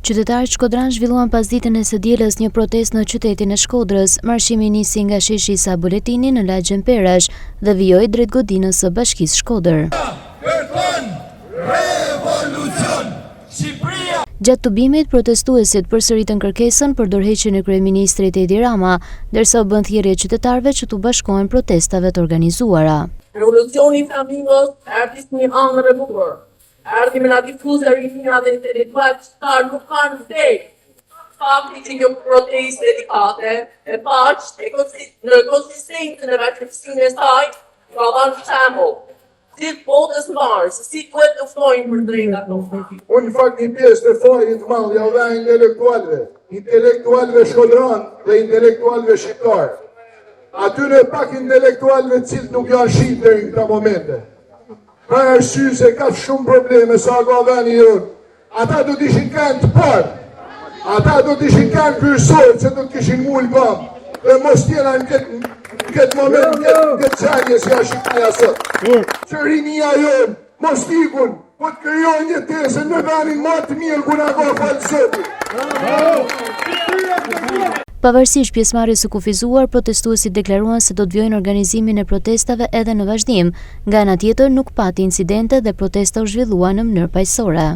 Qytetarët shkodran zhvilluan pasditën e së dielës një protestë në qytetin e Shkodrës. Marshimi nisi nga sheshi Isa Buletini në Lagjën Perash dhe vijoi drejt godinës së Bashkisë Shkodër. Gjatë tubimit, protestuesit përsëritën kërkesën për dorëheqjen e kryeministrit Edi Rama, ndërsa u bën thirrje qytetarëve që t'u bashkohen protestave të organizuara. Revolucioni i Flamingos erdhi një ëndër e bukur. Erdhi me na difuzë rinia dhe intelektual qytetar nuk kanë vdekje. Fakti që një protestë dedikate e paqë në konsistencën e vërtetësinë e saj ka dhënë shembull. Si botës mbarë, se si duhet të ftojnë për drejtat tonë. Unë në fakt një pjesë të fajrit të madh ja dha intelektualëve shkodran dhe intelektualëve shqiptar. Atyre pak intelektualëve të cilët nuk janë shqip deri në këta momente. Ka arsye se ka shumë probleme sa ka veni jonë. Ata do t'ishin kanë të parë. Ata do t'ishin kanë kryesor se do t'kishin mullë bam. Dhe mos tjena në këtë moment në këtë qanje si a Shqipëria sot. Që rinia jonë, mos t'ikun, po të kryon një tesë në venin ma të mirë kuna ka falë zoti. Pavarësisht pjesëmarrjes së kufizuar, protestuesit deklaruan se do të vjojnë organizimin e protestave edhe në vazhdim. Nga ana tjetër nuk pati incidente dhe protesta u zhvillua në mënyrë paqësore.